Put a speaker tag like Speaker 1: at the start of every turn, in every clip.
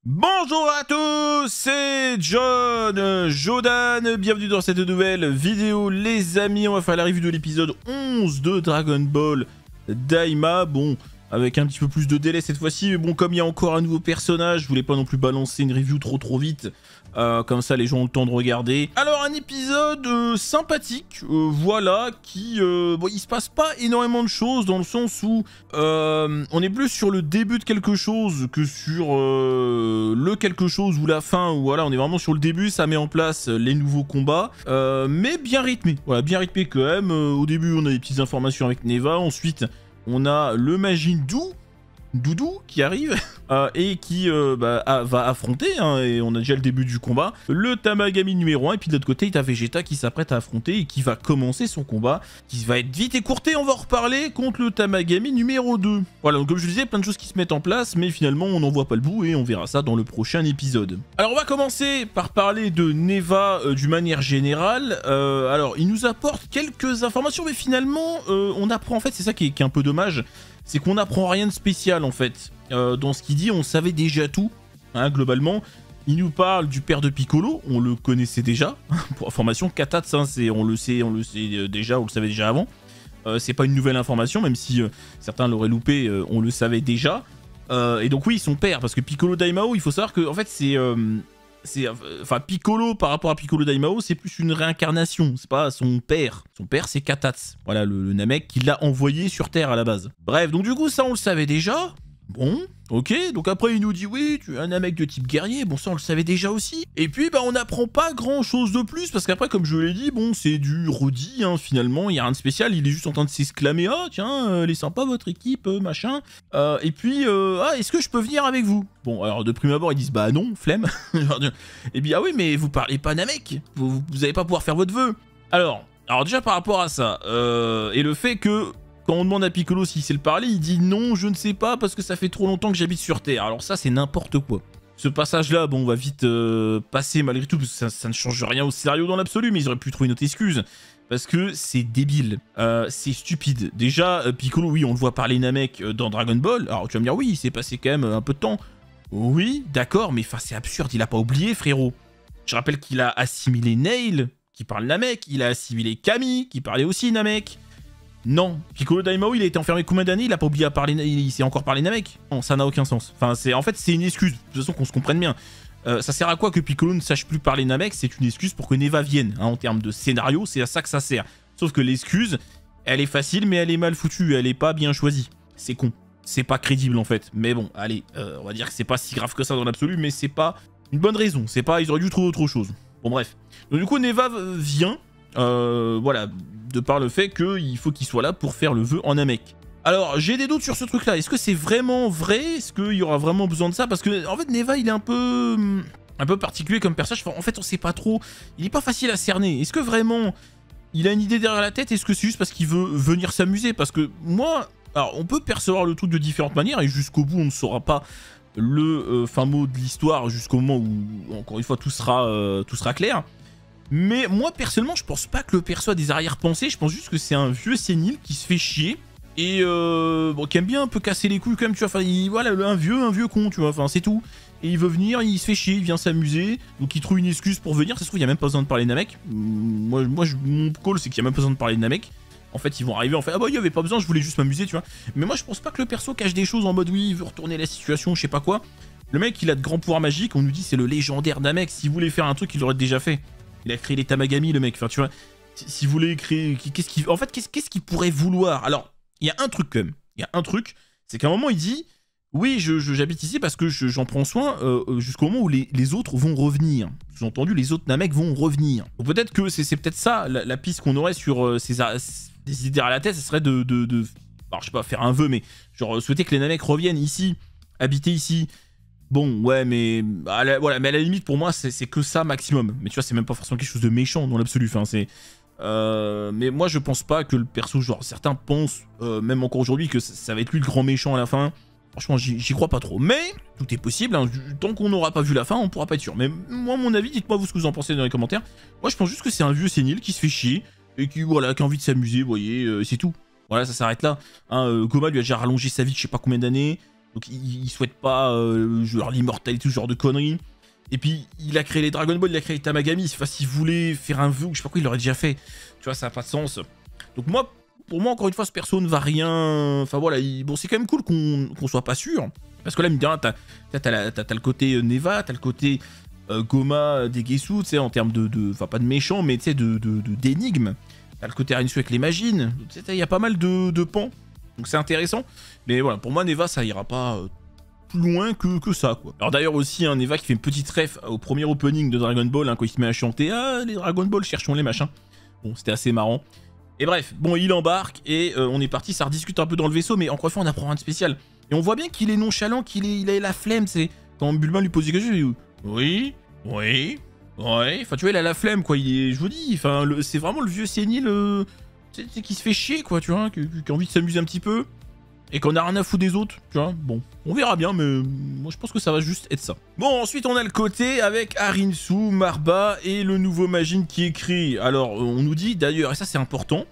Speaker 1: Bonjour à tous, c'est Jodan, bienvenue dans cette nouvelle vidéo les amis. On va faire la review de l'épisode 11 de Dragon Ball Daima. Bon, avec un petit peu plus de délai cette fois-ci, mais bon, comme il y a encore un nouveau personnage, je voulais pas non plus balancer une review trop vite. Comme ça les gens ont le temps de regarder. Alors un épisode sympathique, voilà, qui... bon, il se passe pas énormément de choses dans le sens où on est plus sur le début de quelque chose que sur le quelque chose ou la fin, où voilà, on est vraiment sur le début, ça met en place les nouveaux combats, mais bien rythmé, voilà, bien rythmé quand même. Au début on a des petites informations avec Neva, ensuite on a le Majin Doudou qui arrive et qui va affronter, hein, et on a déjà le début du combat, le Tamagami numéro 1, et puis de l'autre côté il y a Vegeta qui s'apprête à affronter et qui va commencer son combat, qui va être vite écourté, on va en reparler, contre le Tamagami numéro 2. Voilà, donc comme je le disais, plein de choses qui se mettent en place, mais finalement on n'en voit pas le bout et on verra ça dans le prochain épisode. Alors on va commencer par parler de Neva d'une manière générale. Alors il nous apporte quelques informations, mais finalement on apprend, en fait c'est ça qui est un peu dommage, c'est qu'on n'apprend rien de spécial en fait. Dans ce qu'il dit, on savait déjà tout, hein, globalement. Il nous parle du père de Piccolo, on le connaissait déjà. Pour information, Katatz, hein, on le sait déjà, on le savait déjà avant. C'est pas une nouvelle information, même si certains l'auraient loupé, on le savait déjà. Et donc oui, son père, parce que Piccolo Daimao, il faut savoir que en fait enfin Piccolo par rapport à Piccolo Daimao, c'est plus une réincarnation, c'est pas son père. Son père c'est Katatz, voilà le Namek qui l'a envoyé sur Terre à la base. Bref, donc du coup ça on le savait déjà. Bon, ok, donc après il nous dit oui, tu es un Namek de type guerrier, bon ça on le savait déjà aussi. Et puis bah on n'apprend pas grand chose de plus, parce qu'après comme je l'ai dit, bon c'est du redit, hein, finalement, il n'y a rien de spécial, il est juste en train de s'exclamer, ah tiens, elle est sympa votre équipe, machin. Et puis, ah est-ce que je peux venir avec vous? Bon alors de prime abord ils disent bah non, flemme. Et puis ah oui mais vous parlez pas Namek, vous allez pas pouvoir faire votre vœu. Alors déjà par rapport à ça, et le fait que... Quand on demande à Piccolo s'il sait le parler, il dit non, je ne sais pas parce que ça fait trop longtemps que j'habite sur Terre. Alors ça, c'est n'importe quoi. Ce passage-là, bon, on va vite passer malgré tout, parce que ça ne change rien au scénario dans l'absolu, mais ils auraient pu trouver une autre excuse. Parce que c'est débile, c'est stupide. Déjà, Piccolo, oui, on le voit parler Namek dans Dragon Ball. Alors tu vas me dire, oui, il s'est passé quand même un peu de temps. Oui, d'accord, mais enfin, c'est absurde, il a pas oublié, frérot. Je rappelle qu'il a assimilé Nail, qui parle Namek. Il a assimilé Kami, qui parlait aussi Namek. Non, Piccolo Daimao, il a été enfermé combien d'années? Il a pas oublié à parler, il s'est encore parlé Namek? Non, ça n'a aucun sens. Enfin, en fait, c'est une excuse. De toute façon, qu'on se comprenne bien. Ça sert à quoi que Piccolo ne sache plus parler Namek? C'est une excuse pour que Neva vienne. Hein, en termes de scénario, c'est à ça que ça sert. Sauf que l'excuse, elle est facile, mais elle est mal foutue. Elle est pas bien choisie. C'est con. C'est pas crédible, en fait. Mais bon, allez, on va dire que c'est pas si grave que ça dans l'absolu, mais c'est pas une bonne raison. C'est pas, ils auraient dû trouver autre chose. Bon, bref. Donc, du coup, Neva vient. Voilà, de par le fait qu'il faut qu'il soit là pour faire le vœu en Namek. Alors, j'ai des doutes sur ce truc-là. Est-ce que c'est vraiment vrai? Est-ce qu'il y aura vraiment besoin de ça? Parce que, en fait, Neva, il est un peu particulier comme personnage. Enfin, en fait, on sait pas trop. Il est pas facile à cerner. Est-ce que vraiment, il a une idée derrière la tête? Est-ce que c'est juste parce qu'il veut venir s'amuser? Parce que moi, alors, on peut percevoir le truc de différentes manières et jusqu'au bout, on ne saura pas le fin mot de l'histoire jusqu'au moment où, encore une fois, tout sera clair. Mais moi, personnellement, je pense pas que le perso a des arrière-pensées. Je pense juste que c'est un vieux sénile qui se fait chier. Et bon, qui aime bien un peu casser les couilles quand même, tu vois. Enfin, voilà, un vieux con, tu vois. Enfin, c'est tout. Et il veut venir, il se fait chier, il vient s'amuser. Donc il trouve une excuse pour venir. Ça se trouve, il n'y a même pas besoin de parler de Namek. Mon call, c'est qu'il n'y a même pas besoin de parler de Namek. En fait, ils vont arriver en fait, ah bah il n'y avait pas besoin, je voulais juste m'amuser, tu vois. Mais moi, je pense pas que le perso cache des choses en mode, oui, il veut retourner la situation, je sais pas quoi. Le mec, il a de grands pouvoirs magiques. On nous dit c'est le légendaire Namek. S'il voulait faire un truc, il l'aurait déjà fait. Il a créé les Tamagami, le mec. Enfin, tu vois, s'il voulait créer... En fait, qu'est-ce qu'il pourrait vouloir? Alors, il y a un truc, quand même. Il y a un truc, c'est qu'à un moment, il dit... Oui, j'habite ici parce que j'en prends soin jusqu'au moment où les autres vont revenir. Sous-entendu, les autres Namek vont revenir. Donc peut-être que c'est peut-être ça, la piste qu'on aurait sur des idées à la tête, ce serait alors, je sais pas, faire un vœu, mais genre souhaiter que les Namek reviennent ici, habiter ici... Bon, ouais, mais voilà, mais à la limite, pour moi, c'est que ça maximum. Mais tu vois, c'est même pas forcément quelque chose de méchant dans l'absolu. Enfin, mais moi, je pense pas que le perso, genre, certains pensent, même encore aujourd'hui, que ça va être lui le grand méchant à la fin. Franchement, j'y crois pas trop. Mais tout est possible, hein. Tant qu'on n'aura pas vu la fin, on pourra pas être sûr. Mais moi, mon avis, dites-moi vous ce que vous en pensez dans les commentaires. Moi, je pense juste que c'est un vieux sénile qui se fait chier et qui, voilà, qui a envie de s'amuser, vous voyez, c'est tout. Voilà, ça s'arrête là. Hein, Goma lui a déjà rallongé sa vie de je sais pas combien d'années. Donc il souhaite pas genre l'immortalité, ce genre de conneries. Et puis il a créé les Dragon Ball, il a créé les Tamagami. Enfin, s'il voulait faire un vœu, je sais pas quoi, il l'aurait déjà fait. Tu vois, ça n'a pas de sens. Donc moi, pour moi, encore une fois, ce perso ne va rien... Enfin voilà, bon, c'est quand même cool qu'on soit pas sûr. Parce que là, t'as le côté Neva, t'as le côté Goma des Gesu, tu sais, en termes enfin, pas de méchant, mais tu sais, d'énigmes. T'as le côté Rinsu avec les Magines. Il y a pas mal de pans. Donc c'est intéressant. Mais voilà, pour moi, Neva, ça ira pas plus loin que ça, quoi. Alors d'ailleurs aussi, hein, Neva qui fait une petite ref au premier opening de Dragon Ball, hein, quand il se met à chanter « Ah, les Dragon Ball, cherchons les machins ». Bon, c'était assez marrant. Et bref, bon, il embarque et on est parti, ça rediscute un peu dans le vaisseau, mais encore une fois, on apprend rien de spécial. Et on voit bien qu'il est nonchalant, il a la flemme, c'est... Quand Bulma lui pose des questions, il dit « Oui, oui, ouais... » Enfin, tu vois, il a la flemme, quoi, je vous dis, enfin, c'est vraiment le vieux sénile qui se fait chier, quoi, tu vois, qui a envie de s'amuser un petit peu, et qu'on a rien à foutre des autres, tu vois. Bon, on verra bien, mais moi, je pense que ça va juste être ça. Bon, ensuite, on a le côté avec Arinsu, Marba et le nouveau Majin qui écrit. Alors, on nous dit, d'ailleurs, et ça, c'est important,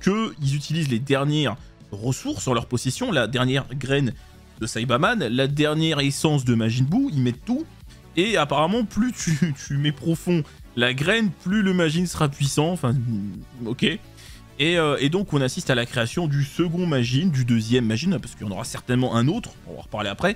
Speaker 1: qu'ils utilisent les dernières ressources en leur possession, la dernière graine de Saibaman, la dernière essence de Majin Buu, ils mettent tout, et apparemment, plus tu mets profond la graine, plus le Majin sera puissant, enfin, ok. Et donc, on assiste à la création du second Majin, du deuxième Majin, parce qu'il y en aura certainement un autre, on va en reparler après,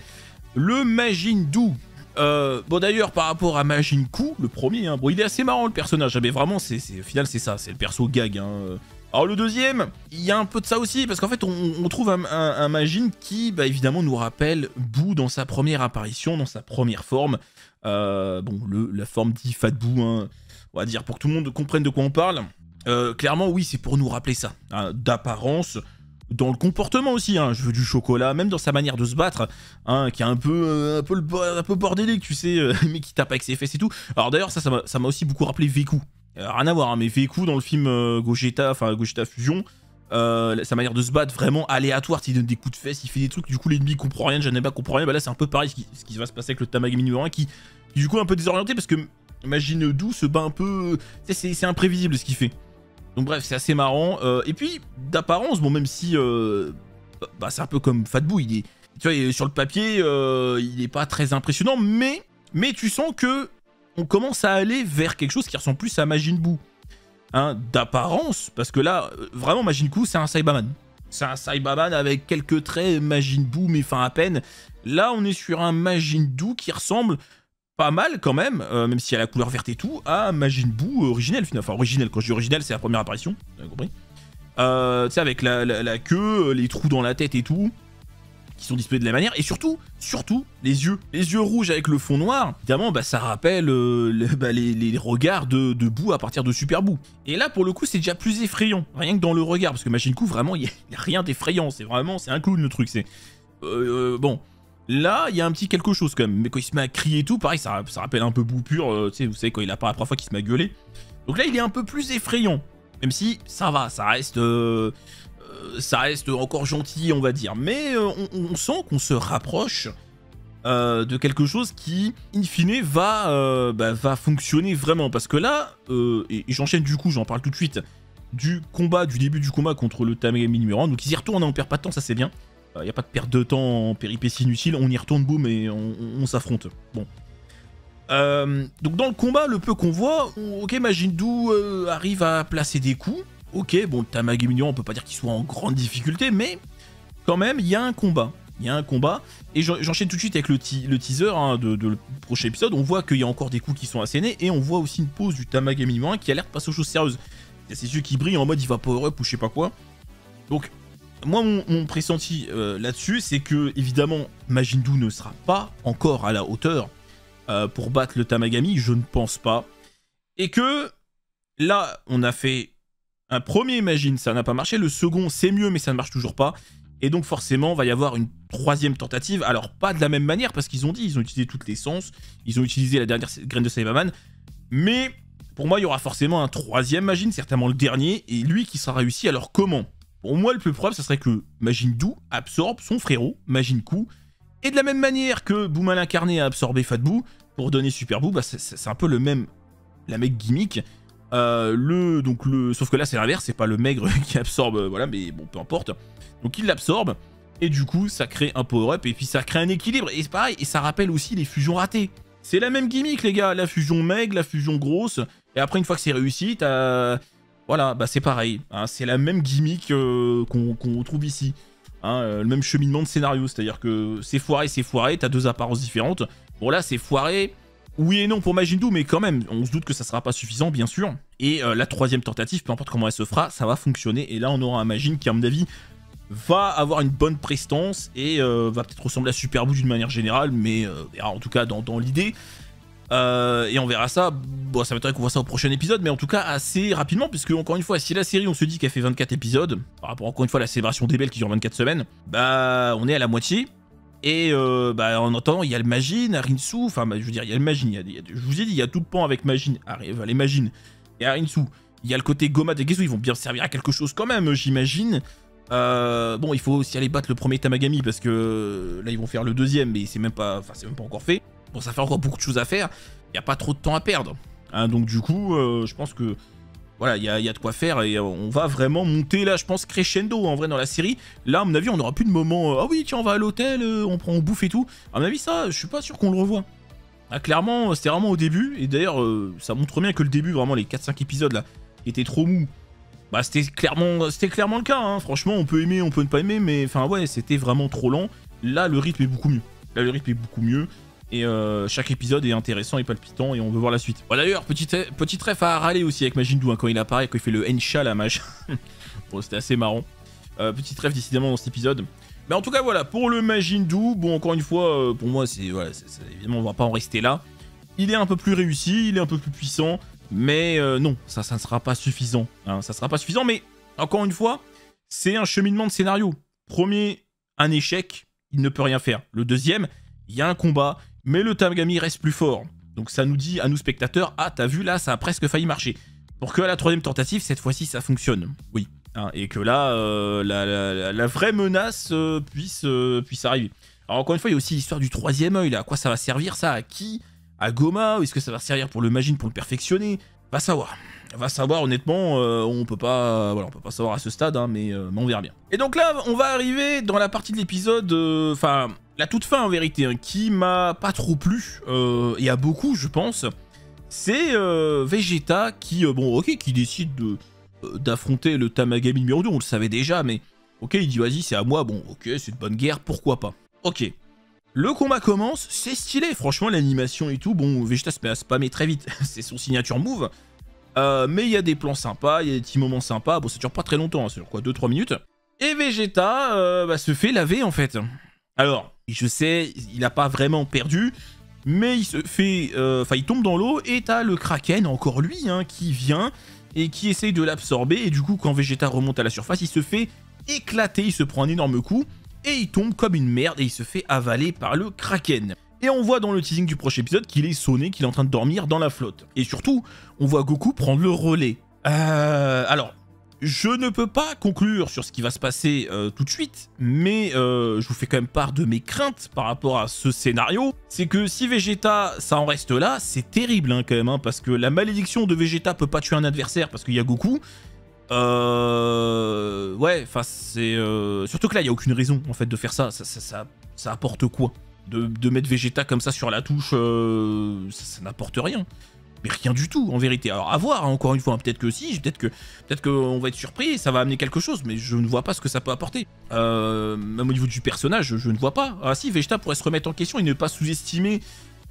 Speaker 1: le Majin Dou. Bon, d'ailleurs, par rapport à Majin Ku, le premier, hein, bon, il est assez marrant, le personnage, mais vraiment, au final, c'est ça, c'est le perso gag, hein. Alors, le deuxième, il y a un peu de ça aussi, parce qu'en fait, on trouve un Majin qui, bah, évidemment, nous rappelle Buu dans sa première apparition, dans sa première forme. Bon, la forme dit Fat Buu, hein, on va dire, pour que tout le monde comprenne de quoi on parle. Clairement, oui, c'est pour nous rappeler ça, hein, d'apparence, dans le comportement aussi, hein, je veux du chocolat, même dans sa manière de se battre, hein, qui est un peu bordélique, tu sais, mais qui tape avec ses fesses et tout. Alors d'ailleurs, ça m'a aussi beaucoup rappelé Veku. Rien à voir, hein, mais Veku dans le film Gogeta Fusion, sa manière de se battre vraiment aléatoire, il donne des coups de fesses, il fait des trucs, du coup l'ennemi comprend rien, Janeba comprend rien, bah là c'est un peu pareil ce qui va se passer avec le Tamagami numéro 1 qui du coup est un peu désorienté parce que Majin Dou se bat un peu, c'est imprévisible ce qu'il fait. Donc bref, c'est assez marrant. Et puis, d'apparence, bon, même si bah, c'est un peu comme Fat Buu, tu vois, sur le papier, il est pas très impressionnant, mais tu sens que on commence à aller vers quelque chose qui ressemble plus à Majin Buu. Hein, d'apparence, parce que là, vraiment, Majin Ku, c'est un Saibaman. C'est un Saibaman avec quelques traits Majin Buu, mais fin à peine. Là, on est sur un Majin Dou qui ressemble pas mal quand même, même s'il y a la couleur verte et tout, à Majin Buu originel, finalement. Enfin, originel, quand je dis originel, c'est la première apparition, vous avez compris. Tu sais, avec la queue, les trous dans la tête et tout, qui sont disposés de la manière, et surtout, les yeux rouges avec le fond noir, évidemment, bah, ça rappelle les regards de Buu à partir de Super Buu. Et là, pour le coup, c'est déjà plus effrayant, rien que dans le regard, parce que Majin Ku, vraiment, il n'y a rien d'effrayant, c'est un clown le truc, c'est... bon... Là, il y a un petit quelque chose quand même, mais quand il se met à crier et tout, pareil, ça rappelle un peu Buu pur, tu sais, vous savez, quand il apparaît la première fois qu'il se met à gueuler. Donc là, il est un peu plus effrayant, même si ça va, ça reste encore gentil, on va dire. Mais on sent qu'on se rapproche de quelque chose qui, in fine, va fonctionner vraiment. Parce que là, et j'enchaîne du coup, j'en parle tout de suite, du début du combat contre le Tamagami numéro 1. Donc ils y retournent, on perd pas de temps, ça c'est bien. Il n'y a pas de perte de temps en péripéties inutiles, on y retourne, boum, et on s'affronte. Bon. Donc dans le combat, le peu qu'on voit, ok, Majin Dou arrive à placer des coups. Ok, bon, le Tamagami numéro 1, on peut pas dire qu'il soit en grande difficulté, mais quand même, il y a un combat. Et j'enchaîne tout de suite avec le teaser hein, de le prochain épisode. On voit qu'il y a encore des coups qui sont assénés, et on voit aussi une pause du Tamagami numéro 1 qui a l'air de passer aux choses sérieuses. Il y a ses yeux qui brillent en mode il va power up ou je sais pas quoi. Donc... moi, mon pressenti là-dessus, c'est que, évidemment, Majin Dou ne sera pas encore à la hauteur pour battre le Tamagami, je ne pense pas. Et que, là, on a fait un premier Majin, ça n'a pas marché, le second, c'est mieux, mais ça ne marche toujours pas. Et donc, forcément, il va y avoir une troisième tentative, alors pas de la même manière, parce qu'ils ont utilisé toutes les sens, ils ont utilisé la dernière graine de Saibaman, mais, pour moi, il y aura forcément un troisième Majin, certainement le dernier, et lui qui sera réussi, alors comment ? Pour moi, le plus probable, ça serait que Majin Dou absorbe son frérot, Majin Ku, et de la même manière que Buu mal incarné a absorbé Fat Buu pour donner Super Buu, bah c'est un peu la même gimmick. Sauf que là, c'est l'inverse, c'est pas le maigre qui absorbe, voilà, mais bon, peu importe. Donc il l'absorbe, Et du coup, ça crée un power-up et puis ça crée un équilibre. Et c'est pareil, et ça rappelle aussi les fusions ratées. C'est la même gimmick, les gars. La fusion maigre, la fusion grosse. Et après, une fois que c'est réussi, t'as... Voilà, bah c'est pareil. Hein, c'est la même gimmick qu'on trouve ici. Hein, le même cheminement de scénario. C'est-à-dire que c'est foiré, t'as deux apparences différentes. Bon, là, c'est foiré. Oui et non pour Majin Buu, mais quand même, on se doute que ça sera pas suffisant, bien sûr. Et la troisième tentative, peu importe comment elle se fera, ça va fonctionner. Et là, on aura un Majin qui, à mon avis, va avoir une bonne prestance et va peut-être ressembler à Super Buu d'une manière générale, mais en tout cas dans l'idée. Et on verra ça, bon, ça m'étonnerait qu'on voit ça au prochain épisode, mais en tout cas assez rapidement, puisque encore une fois, si la série on se dit qu'elle fait 24 épisodes, par rapport encore une fois à la célébration des Belles qui dure 24 semaines, bah on est à la moitié. Et bah, en attendant, il y a le Majin, Arinsu, enfin bah, je veux dire, il y a le Majin, je vous ai dit, il y a tout le pan avec Majin, les Majin et Arinsu. Il y a le côté Goma de Gesu, ils vont bien servir à quelque chose quand même, j'imagine. Bon, il faut aussi aller battre le premier Tamagami, parce que là ils vont faire le deuxième, mais c'est même pas encore fait. Bon, ça fait encore beaucoup de choses à faire, il n'y a pas trop de temps à perdre. Hein, donc du coup, je pense que... Voilà, il y a de quoi faire et on va vraiment monter là, je pense, crescendo en vrai dans la série. Là, à mon avis, on n'aura plus de moments ah oui, tiens, on va à l'hôtel, on bouffe et tout. À mon avis, ça, je suis pas sûr qu'on le revoit. Ah, clairement, c'était vraiment au début. Et d'ailleurs, ça montre bien que le début, vraiment, les 4-5 épisodes là, qui étaient trop mous, bah c'était clairement le cas. Hein. Franchement, on peut aimer, on peut ne pas aimer, mais enfin, ouais, c'était vraiment trop lent. Là, le rythme est beaucoup mieux. Et chaque épisode est intéressant et palpitant et on veut voir la suite. Bon, d'ailleurs, petit ref à râler aussi avec Majin Buu hein, quand il apparaît, quand il fait le Hensha la machin. Bon, c'était assez marrant. Petit ref décidément dans cet épisode. Mais en tout cas, voilà, pour le Majin Buu, bon, encore une fois, pour moi, c'est voilà, évidemment, on va pas en rester là. Il est un peu plus réussi, il est un peu plus puissant, mais non, ça ne sera pas suffisant. Hein, ça sera pas suffisant, mais encore une fois, c'est un cheminement de scénario. Premier, un échec, il ne peut rien faire. Le deuxième, il y a un combat. Mais le Tamagami reste plus fort. Donc ça nous dit à nous spectateurs, ah t'as vu là, ça a presque failli marcher. Pour que à la troisième tentative, cette fois-ci, ça fonctionne. Oui. Hein, et que là, la vraie menace puisse arriver. Alors encore une fois, il y a aussi l'histoire du troisième œil là. À quoi ça va servir ça? À qui? À Goma? Ou est-ce que ça va servir pour le Majin pour le perfectionner? Va savoir. Va savoir, honnêtement, on peut pas savoir à ce stade, hein, mais on verra bien. Et donc là, on va arriver dans la partie de l'épisode, enfin, la toute fin en vérité, hein, qui m'a pas trop plu, et à beaucoup, je pense. C'est Vegeta qui, bon, ok, qui décide d'affronter le Tamagami numéro 2, on le savait déjà, mais ok, il dit vas-y, c'est à moi, bon, ok, c'est une bonne guerre, pourquoi pas. Ok. Le combat commence, c'est stylé, franchement, l'animation et tout, bon, Vegeta se met à spammer très vite, c'est son signature move. Mais il y a des plans sympas, il y a des petits moments sympas. Bon, ça dure pas très longtemps, hein, ça dure quoi, 2-3 minutes. Et Vegeta se fait laver en fait. Alors, je sais, il n'a pas vraiment perdu, mais il se fait... Enfin, il tombe dans l'eau et t'as le Kraken, encore lui, hein, qui vient et qui essaye de l'absorber. Et du coup, quand Vegeta remonte à la surface, il se fait éclater, il se prend un énorme coup et il tombe comme une merde et il se fait avaler par le Kraken. Et on voit dans le teasing du prochain épisode qu'il est sonné, qu'il est en train de dormir dans la flotte. Et surtout, on voit Goku prendre le relais. Alors, je ne peux pas conclure sur ce qui va se passer tout de suite, mais je vous fais quand même part de mes craintes par rapport à ce scénario. C'est que si Vegeta, ça en reste là, c'est terrible hein, quand même, hein, parce que la malédiction de Vegeta peut pas tuer un adversaire parce qu'il y a Goku. Ouais, enfin c'est... Surtout que là, il n'y a aucune raison en fait de faire ça. Ça apporte quoi de mettre Vegeta comme ça sur la touche, ça n'apporte rien. Mais rien du tout, en vérité. Alors, à voir, hein, encore une fois. Peut-être que si, peut-être qu'on va être surpris, ça va amener quelque chose, mais je ne vois pas ce que ça peut apporter. Même au niveau du personnage, je ne vois pas. Ah si, Vegeta pourrait se remettre en question et ne pas sous-estimer,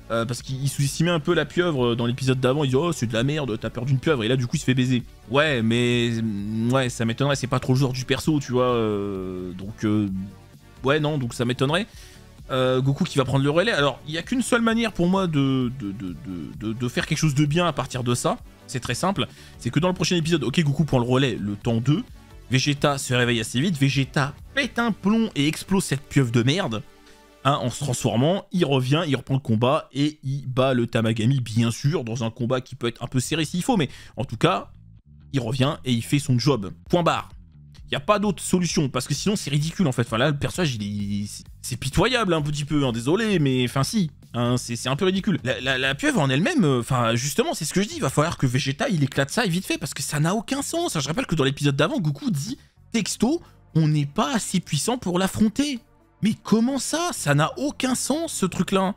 Speaker 1: parce qu'il sous-estimait un peu la pieuvre dans l'épisode d'avant. Il dit « Oh, c'est de la merde, t'as peur d'une pieuvre », et là, du coup, il se fait baiser. Ouais, mais... Ouais, ça m'étonnerait, c'est pas trop le genre du perso, tu vois. Donc... Ouais, non, donc ça m'étonnerait. Goku qui va prendre le relais. Alors, il n'y a qu'une seule manière pour moi de faire quelque chose de bien à partir de ça. C'est très simple. C'est que dans le prochain épisode, ok, Goku prend le relais le temps 2. Vegeta se réveille assez vite. Vegeta pète un plomb et explose cette pieuvre de merde. Hein, en se transformant, il revient, il reprend le combat et il bat le Tamagami, bien sûr, dans un combat qui peut être un peu serré s'il faut. Mais en tout cas, il revient et il fait son job. Point barre. Il n'y a pas d'autre solution, parce que sinon c'est ridicule en fait. Enfin là, le personnage, c'est pitoyable un petit peu, hein, désolé, mais enfin si, hein, c'est un peu ridicule. La pieuvre en elle-même, enfin justement, c'est ce que je dis, il va falloir que Vegeta, il éclate ça et vite fait, parce que ça n'a aucun sens. Je rappelle que dans l'épisode d'avant, Goku dit, texto, on n'est pas assez puissant pour l'affronter. Mais comment ça? Ça n'a aucun sens, ce truc-là.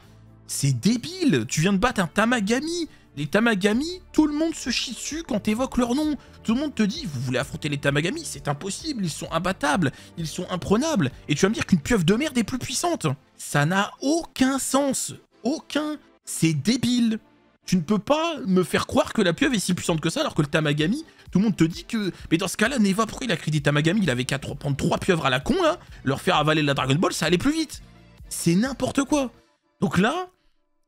Speaker 1: C'est débile. Tu viens de battre un Tamagami. Les Tamagami, tout le monde se chie dessus quand t'évoques leur nom. Tout le monde te dit, vous voulez affronter les Tamagami? C'est impossible, ils sont imbattables, ils sont imprenables. Et tu vas me dire qu'une pieuvre de merde est plus puissante? Ça n'a aucun sens. Aucun. C'est débile. Tu ne peux pas me faire croire que la pieuvre est si puissante que ça, alors que le Tamagami, tout le monde te dit que... Mais dans ce cas-là, Neva, pourquoi il a créé des Tamagami? Il avait qu'à prendre 3 pieuvres à la con, là, leur faire avaler la Dragon Ball, ça allait plus vite. C'est n'importe quoi. Donc là...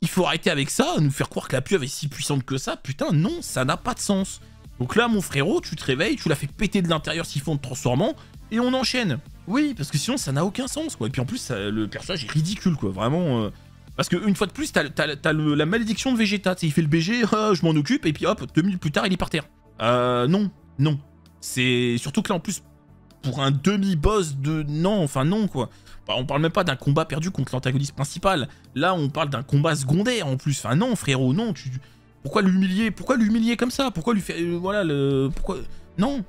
Speaker 1: il faut arrêter avec ça, nous faire croire que la pieuvre est si puissante que ça. Putain, non, ça n'a pas de sens. Donc là, mon frérot, tu te réveilles, tu l'as fait péter de l'intérieur siphon de transformant, et on enchaîne. Oui, parce que sinon, ça n'a aucun sens, quoi. Et puis en plus, le personnage est ridicule, quoi. Vraiment... Parce qu'une fois de plus, t'as la malédiction de Vegeta. Tu sais, il fait le BG, je m'en occupe, et puis hop, 2 minutes plus tard, il est par terre. Non, non. C'est surtout que là, en plus, pour un demi-boss de... Non, enfin non, quoi. On parle même pas d'un combat perdu contre l'antagoniste principal. Là, on parle d'un combat secondaire en plus. Enfin non, frérot, non. Pourquoi l'humilier? Pourquoi l'humilier comme ça? Pourquoi lui faire... voilà, pourquoi... Non.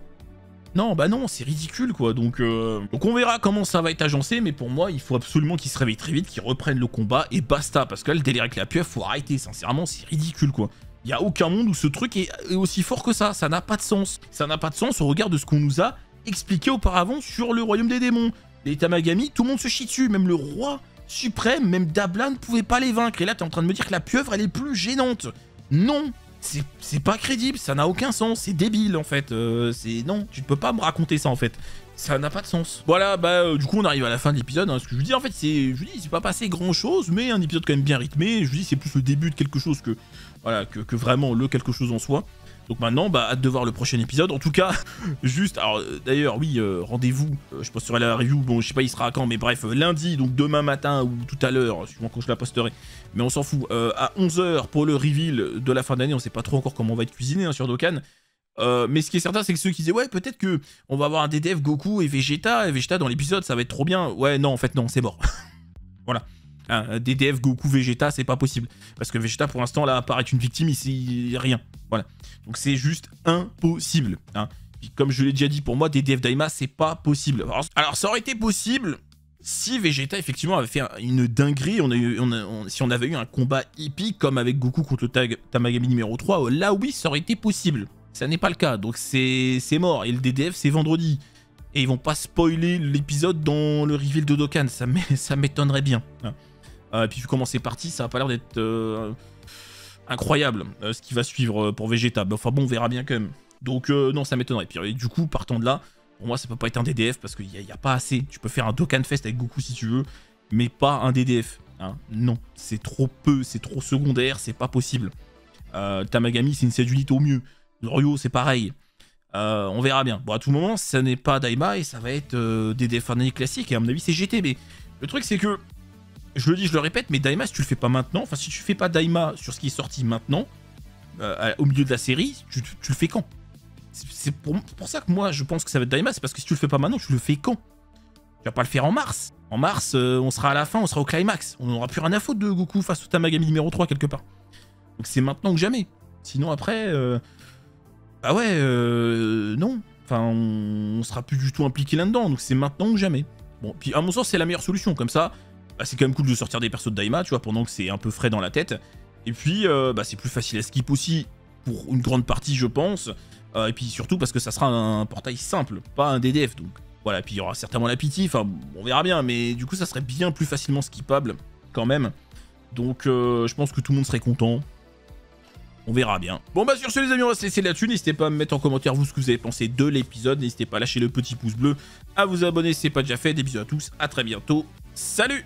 Speaker 1: Non, bah non, c'est ridicule, quoi. Donc on verra comment ça va être agencé. Mais pour moi, il faut absolument qu'il se réveille très vite, qu'il reprenne le combat et basta. Parce que là, le délire avec la pieuvre, faut arrêter. Sincèrement, c'est ridicule, quoi. Il n'y a aucun monde où ce truc est aussi fort que ça. Ça n'a pas de sens. Ça n'a pas de sens au regard de ce qu'on nous a expliqué auparavant sur le royaume des démons. Les Tamagami, tout le monde se chie dessus, même le roi suprême, même Dabla ne pouvait pas les vaincre. Et là, t'es en train de me dire que la pieuvre, elle est plus gênante. Non, c'est pas crédible, ça n'a aucun sens, c'est débile en fait. Non, tu ne peux pas me raconter ça en fait. Ça n'a pas de sens. Voilà, bah du coup on arrive à la fin de l'épisode. Hein, ce que je vous dis en fait, c'est pas passé grand chose, mais un épisode quand même bien rythmé. Je vous dis, c'est plus le début de quelque chose que, voilà, que vraiment le quelque chose en soi. Donc maintenant, bah, hâte de voir le prochain épisode. En tout cas, juste, alors d'ailleurs, oui, rendez-vous, je posterai la review, bon, je sais pas il sera à quand, mais bref, lundi, donc demain matin ou tout à l'heure, suivant quand je la posterai, mais on s'en fout, à 11 h pour le reveal de la fin d'année, on sait pas trop encore comment on va être cuisiné hein, sur Dokkan. Mais ce qui est certain, c'est que ceux qui disaient, ouais, peut-être que on va avoir un DDF Goku et Vegeta dans l'épisode, ça va être trop bien. Ouais, non, en fait, non, c'est mort. Voilà. DDF Goku Vegeta, c'est pas possible. Parce que Vegeta, pour l'instant, là, apparaît une victime, il rien. Voilà. Donc c'est juste impossible. Hein. Puis, comme je l'ai déjà dit, pour moi, DDF Daima, c'est pas possible. Alors, ça aurait été possible si Vegeta, effectivement, avait fait une dinguerie. Si on avait eu un combat épique, comme avec Goku contre le Tamagami numéro 3, là, oui, ça aurait été possible. Ça n'est pas le cas. Donc c'est mort. Et le DDF, c'est vendredi. Et ils vont pas spoiler l'épisode dans le reveal de Dokkan. Ça m'étonnerait bien. Hein. Et puis vu comment c'est parti, ça a pas l'air d'être incroyable ce qui va suivre pour Vegeta. Enfin bon, on verra bien quand même. Donc non, ça m'étonnerait. Puis du coup, partant de là, pour moi, ça peut pas être un DDF parce qu'il y a pas assez. Tu peux faire un Dokkan Fest avec Goku si tu veux, mais pas un DDF. Hein. Non, c'est trop peu, c'est trop secondaire, c'est pas possible. Tamagami, c'est une set unit au mieux. Ryo, c'est pareil. On verra bien. Bon, à tout moment, ça n'est pas Daima et ça va être DDF fin d'année classique. Et à mon avis, c'est GT. Mais le truc, c'est que je le dis, je le répète, mais Daima, si tu le fais pas maintenant, enfin, si tu fais pas Daima sur ce qui est sorti maintenant, au milieu de la série, tu le fais quand? C'est pour ça que moi, je pense que ça va être Daima, c'est parce que si tu le fais pas maintenant, tu le fais quand? Tu vas pas le faire en mars. En mars, on sera à la fin, on sera au climax. On n'aura plus rien à foutre de Goku face au Tamagami numéro 3 quelque part. Donc c'est maintenant que jamais. Sinon après, bah ouais, non. Enfin, on sera plus du tout impliqué là-dedans, donc c'est maintenant que jamais. Bon, puis à mon sens, c'est la meilleure solution, comme ça... Bah, c'est quand même cool de sortir des persos de Daima, tu vois, pendant que c'est un peu frais dans la tête. Et puis, bah, c'est plus facile à skip aussi, pour une grande partie, je pense. Et puis surtout parce que ça sera un portail simple, pas un DDF. Donc voilà, puis il y aura certainement la pitié, enfin, on verra bien. Mais du coup, ça serait bien plus facilement skippable, quand même. Donc, je pense que tout le monde serait content. On verra bien. Bon bah sur ce les amis, on va se laisser là-dessus. N'hésitez pas à me mettre en commentaire vous ce que vous avez pensé de l'épisode. N'hésitez pas à lâcher le petit pouce bleu, à vous abonner si ce n'est pas déjà fait. Des bisous à tous, à très bientôt. Salut!